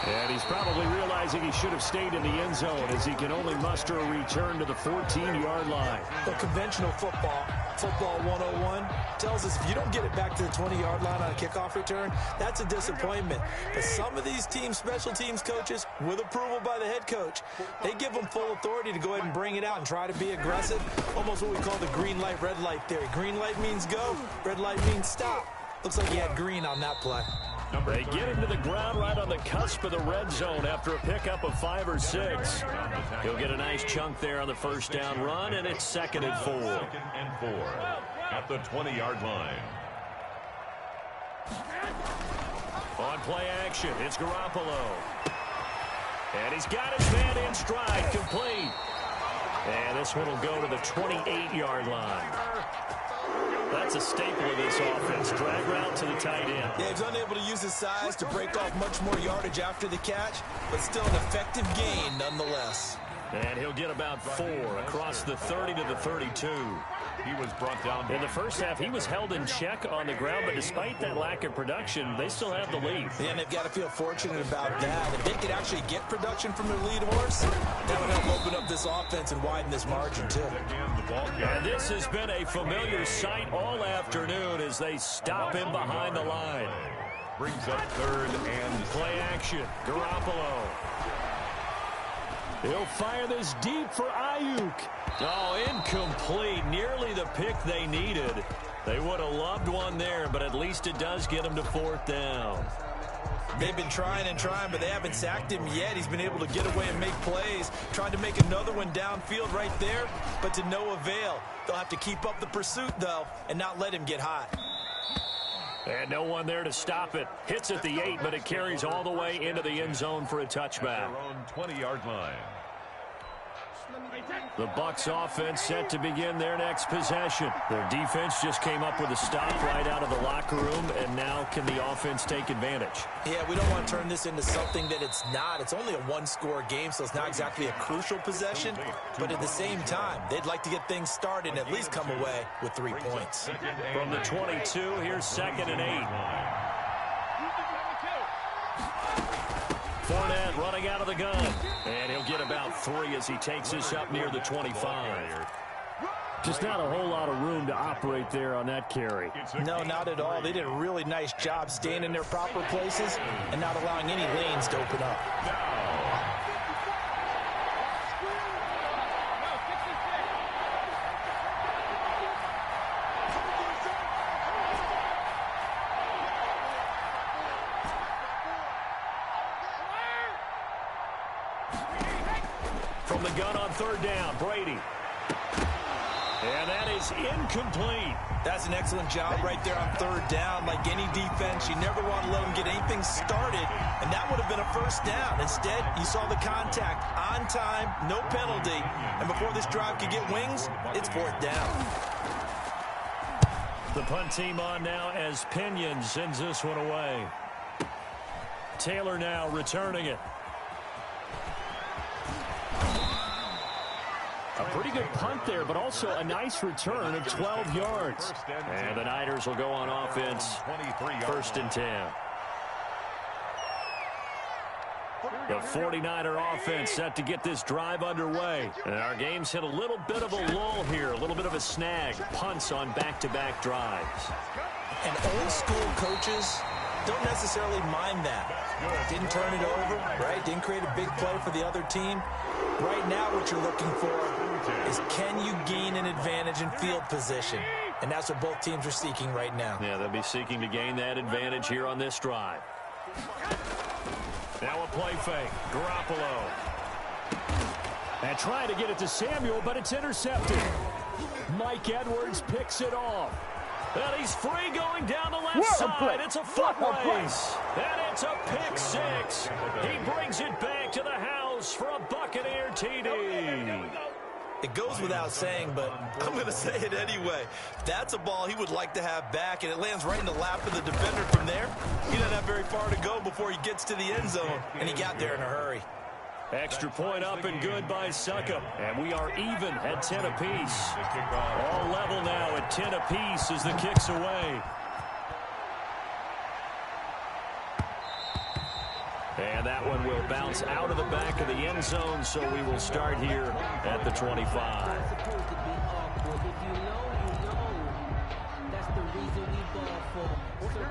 And he's probably realizing he should have stayed in the end zone as he can only muster a return to the 14-yard line. The conventional football 101, tells us if you don't get it back to the 20-yard line on a kickoff return, that's a disappointment. But some of these team special teams coaches, with approval by the head coach, they give them full authority to go ahead and bring it out and try to be aggressive, almost what we call the green light, red light theory. Green light means go, red light means stop. Looks like he had green on that play. They get him to the ground right on the cusp of the red zone after a pickup of 5 or 6. He'll get a nice chunk there on the first down run, and it's 2nd and 4. 2nd and 4 at the 20-yard line. On play action, it's Garoppolo. And he's got his man in stride, complete. And this one will go to the 28-yard line. That's a staple of this offense. Drag route to the tight end. Yeah, he's unable to use his size to break off much more yardage after the catch, but still an effective gain nonetheless. And he'll get about 4 across the 30 to the 32. He was brought down. In the first half, he was held in check on the ground, but despite that lack of production, they still have the lead. Yeah, and they've got to feel fortunate about that. If they could actually get production from their lead horse, that would help open up this offense and widen this margin, too. And this has been a familiar sight all afternoon as they stop him behind the line. Brings up 3rd and play action. Garoppolo. He'll fire this deep for Ayuk. Oh, incomplete. Nearly the pick they needed. They would have loved one there, but at least it does get them to 4th down. They've been trying and trying, but they haven't sacked him yet. He's been able to get away and make plays. Trying to make another one downfield right there, but to no avail. They'll have to keep up the pursuit, though, and not let him get hot. And no one there to stop it. Hits at the 8, but it carries all the way into the end zone for a touchback. their own 20-yard line. The Bucs offense set to begin their next possession. Their defense just came up with a stop right out of the locker room, and now can the offense take advantage? Yeah, we don't want to turn this into something that it's not. It's only a one-score game, so it's not exactly a crucial possession. But at the same time, they'd like to get things started and at least come away with 3 points. From the 22, here's 2nd and 8. Fournette running out of the gun. And he'll get about 3 as he takes this up near the 25. Just not a whole lot of room to operate there on that carry. No, not at all. They did a really nice job staying in their proper places and not allowing any lanes to open up. From the gun on 3rd down, Brady. And that is incomplete. That's an excellent job right there on 3rd down. Like any defense, you never want to let them get anything started, and that would have been a 1st down. Instead, you saw the contact on time, no penalty, and before this drive could get wings, it's 4th down. The punt team on now as Pinion sends this one away. Taylor now returning it. A pretty good punt there, but also a nice return of 12 yards. And the Niners will go on offense. 1st and 10. The 49er offense set to get this drive underway. And our game's hit a little bit of a lull here, a little bit of a snag. Punts on back-to-back drives. And old-school coaches don't necessarily mind that. Didn't turn it over, right? Didn't create a big play for the other team. Right now what you're looking for is, can you gain an advantage in field position? And that's what both teams are seeking right now. Yeah, they'll be seeking to gain that advantage here on this drive. Now a play fake. Garoppolo. And trying to get it to Samuel, but it's intercepted. Mike Edwards picks it off. And he's free going down the left side. It's a foot race. And it's a pick 6. He brings it back to the house for a Buccaneer TD. It goes without saying, but I'm going to say it anyway. That's a ball he would like to have back, and it lands right in the lap of the defender from there. He doesn't have very far to go before he gets to the end zone, and he got there in a hurry. Extra point up and good by Succop. And we are even at 10 apiece. All level now at 10 apiece as the kick's away. And that one will bounce out of the back of the end zone, so we will start here at the 25.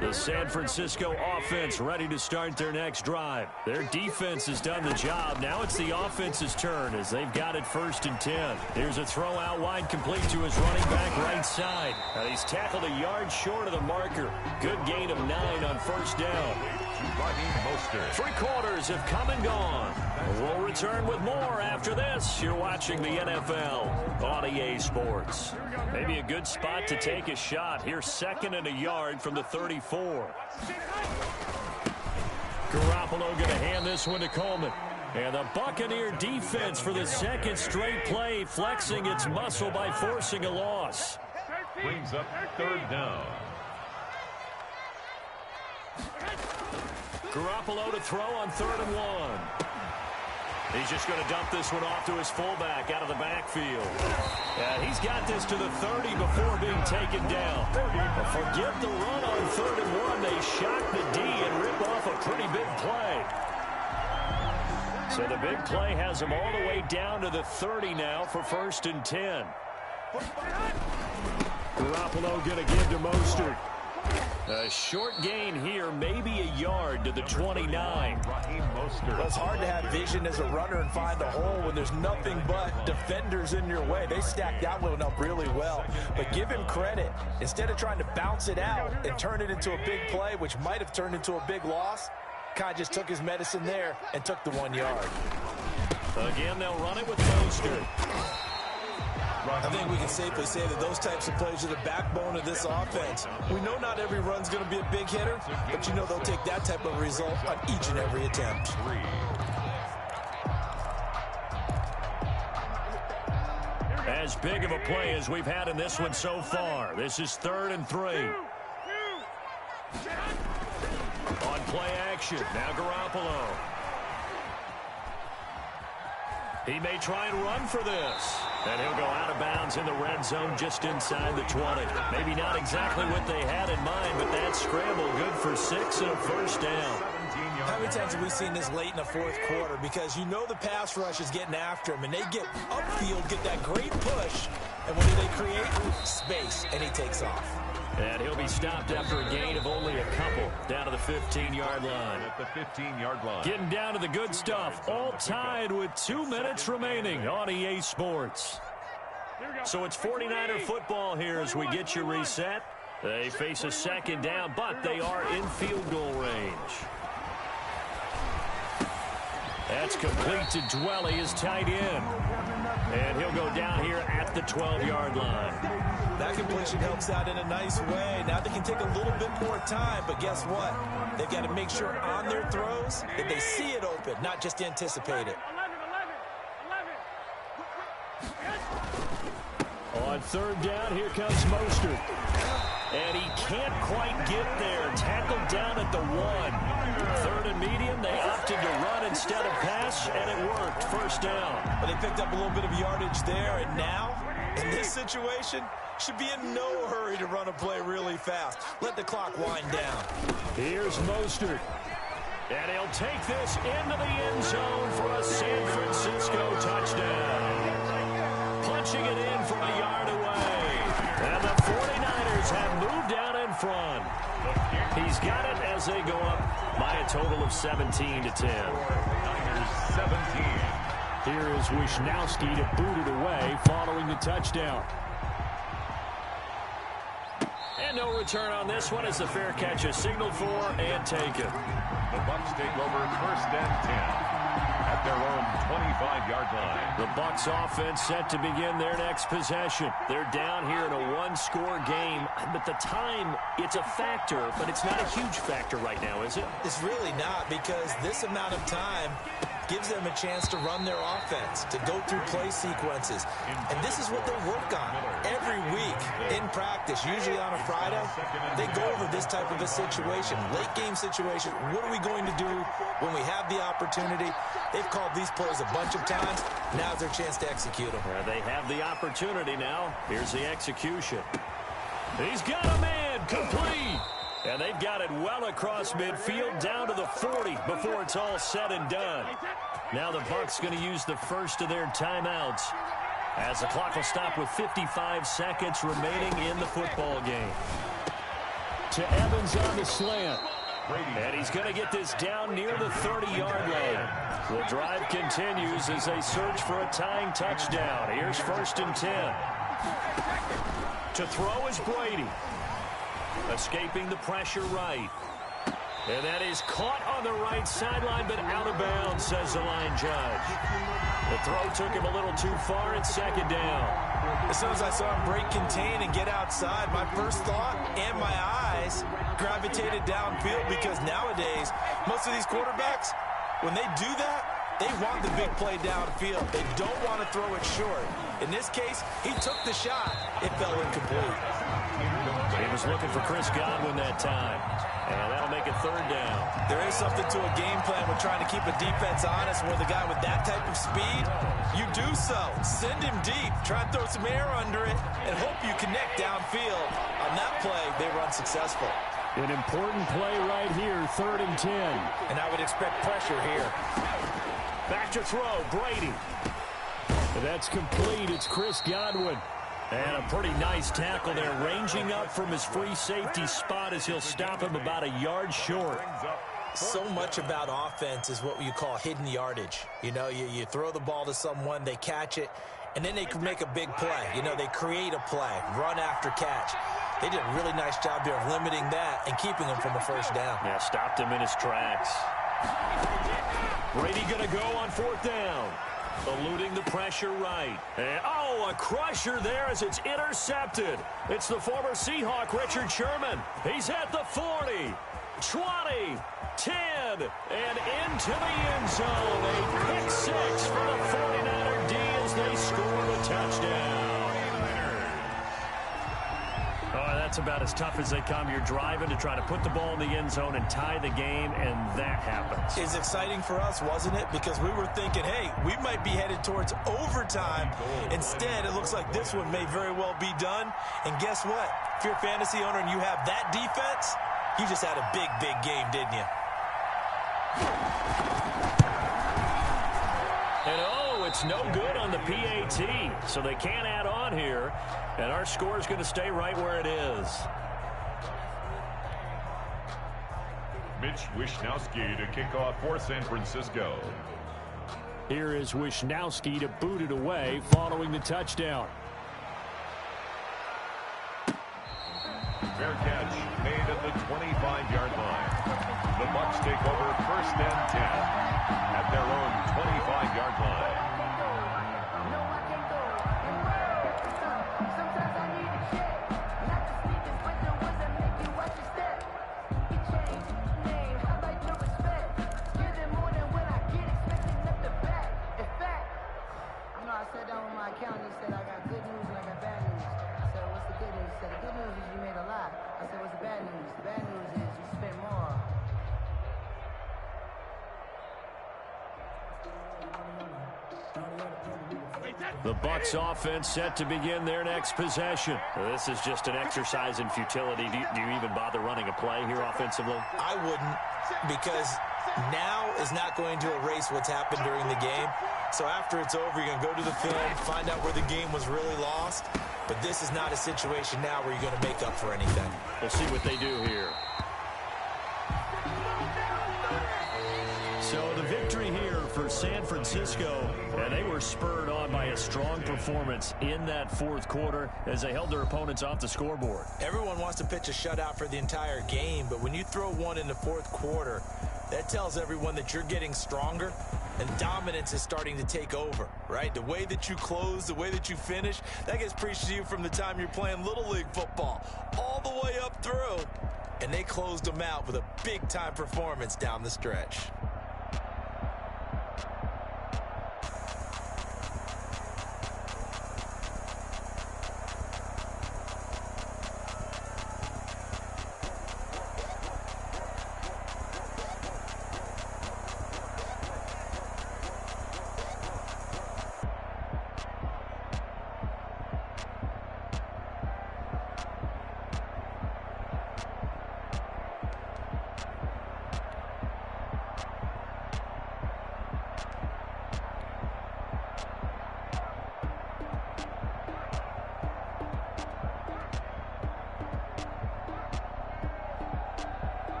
The San Francisco offense ready to start their next drive. Their defense has done the job. Now it's the offense's turn as they've got it 1st and 10. Here's a throw out wide, complete to his running back right side. Now he's tackled a yard short of the marker. Good gain of 9 on 1st down. Three quarters have come and gone. We'll return with more after this. You're watching the NFL on EA Sports. Maybe a good spot to take a shot. Here's 2nd and a yard from the 34. Garoppolo going to hand this one to Coleman. And the Buccaneer defense for the 2nd straight play, flexing its muscle by forcing a loss. Brings up 3rd down. Garoppolo to throw on 3rd and 1. He's just going to dump this one off to his fullback out of the backfield. Yeah, he's got this to the 30 before being taken down. But forget the run on 3rd and 1. They shock the D and rip off a pretty big play. So the big play has him all the way down to the 30 now for 1st and 10. Garoppolo going to give to Mostert. A short gain here, maybe a yard to the 29. Well, it's hard to have vision as a runner and find a hole when there's nothing but defenders in your way. They stacked that one up really well. But give him credit. Instead of trying to bounce it out and turn it into a big play, which might have turned into a big loss, Kai just took his medicine there and took the 1 yard. Again, they'll run it with Mostert. I think we can safely say that those types of plays are the backbone of this offense. We know not every run's going to be a big hitter, but you know they'll take that type of result on each and every attempt. As big of a play as we've had in this one so far. This is 3rd and 3. On play action, now Garoppolo. He may try and run for this. And he'll go out of bounds in the red zone just inside the 20. Maybe not exactly what they had in mind, but that scramble good for 6 and a 1st down. How many times have we seen this late in the 4th quarter? Because you know the pass rush is getting after him, and they get upfield, get that great push, and what do they create? Space, and he takes off. And he'll be stopped after a gain of only a couple, down to the 15-yard line. At the 15-yard line. Getting down to the good stuff, all tied with 2 minutes remaining on EA Sports. So it's 49er football here as we get you reset. They face a 2nd down, but they are in field goal range. That's complete to Dwelly, his tight end. And he'll go down here at the 12-yard line. That completion helps out in a nice way. Now they can take a little bit more time, but guess what? They've got to make sure on their throws that they see it open, not just anticipate it. On 3rd down, here comes Mostert. And he can't quite get there. Tackled down at the 1. 3rd and medium, they opted to run instead of pass, and it worked. 1st down. But they picked up a little bit of yardage there, and now, in this situation, should be in no hurry to run a play really fast. Let the clock wind down. Here's Mostert. And he'll take this into the end zone for a San Francisco touchdown. Punching it in from a yard away. And the 49ers have moved out in front. He's got it as they go up by a total of 17 to 10. 17. Here is Wisnowski to boot it away following the touchdown. And no return on this one as the fair catch is signaled for and taken. The Bucs take over 1st and 10 at their own 25-yard line. The Bucs offense set to begin their next possession. They're down here in a 1-score game, but the time, it's a factor, but it's not a huge factor right now, is it? It's really not, because this amount of time gives them a chance to run their offense, to go through play sequences. And this is what they work on every week in practice, usually on a Friday. They go over this type of a situation, late game situation. What are we going to do when we have the opportunity? They've called these plays a bunch of times. Now's their chance to execute them. They have the opportunity now. Here's the execution. He's got a man, complete. And they've got it well across midfield down to the 40 before it's all said and done. Now the Bucs going to use the first of their timeouts as the clock will stop with 55 seconds remaining in the football game. To Evans on the slant. And he's going to get this down near the 30-yard line. The drive continues as they search for a tying touchdown. Here's 1st and 10. To throw is Brady. Escaping the pressure right. And that is caught on the right sideline, but out of bounds, says the line judge. The throw took him a little too far. It's 2nd down. As soon as I saw him break contain and get outside, my first thought and my eyes gravitated downfield, because nowadays, most of these quarterbacks, when they do that, they want the big play downfield. They don't want to throw it short. In this case, he took the shot. It fell incomplete. It was looking for Chris Godwin that time. And that'll make it third down. There is something to a game plan with trying to keep a defense honest where the guy with that type of speed, you do so. Send him deep. Try and throw some air under it and hope you connect downfield. On that play, they were unsuccessful. An important play right here, 3rd and 10. And I would expect pressure here. Back to throw, Brady. And that's complete. It's Chris Godwin. And a pretty nice tackle there, ranging up from his free safety spot as he'll stop him about a yard short. So much about offense is what you call hidden yardage. You know, you throw the ball to someone, they catch it, and then they can make a big play. You know, they create a play, run after catch. They did a really nice job there of limiting that and keeping him from a first down. Yeah, stopped him in his tracks. Brady going to go on 4th down. Eluding the pressure right. And, a crusher there as it's intercepted. It's the former Seahawk, Richard Sherman. He's at the 40, 20, 10, and into the end zone. A pick 6 for the 49er D as they score the touchdown. That's about as tough as they come. You're driving to try to put the ball in the end zone and tie the game, and that happens. It's exciting for us, wasn't it? Because we were thinking, hey, we might be headed towards overtime. Instead, it looks like this one may very well be done. And guess what? If you're a fantasy owner and you have that defense, you just had a big, big game, didn't you? And it's no good on the PAT, so they can't add on here. And our score is going to stay right where it is. Mitch Wishnowsky to kick off for San Francisco. Here is Wishnowsky to boot it away following the touchdown. Fair catch made at the 25-yard line. The Bucs take over 1st and 10 at their own 25-yard line. The Bucs offense set to begin their next possession. This is just an exercise in futility. Do you even bother running a play here offensively? I wouldn't, because now is not going to erase what's happened during the game. So after it's over, you're going to go to the film, find out where the game was really lost. But this is not a situation now where you're going to make up for anything. We'll see what they do here. So the victory here for San Francisco, and they were spurred on by a strong performance in that 4th quarter as they held their opponents off the scoreboard. Everyone wants to pitch a shutout for the entire game, but when you throw one in the 4th quarter, that tells everyone that you're getting stronger and dominance is starting to take over, right? The way that you close, the way that you finish, that gets preached to you from the time you're playing Little League football all the way up through. And they closed them out with a big-time performance down the stretch.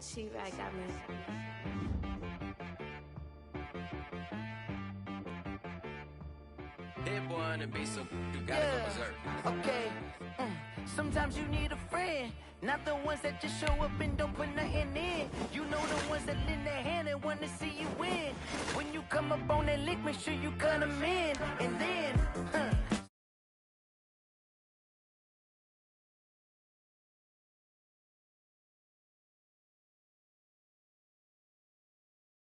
She right got me. That boy on the beat, so you gotta go berserk. Okay. Sometimes you need a friend, not the ones that just show up and don't put nothing in. You know the ones that lend their hand and want to see you win. When you come up on that lick, make sure you cut them in. And then,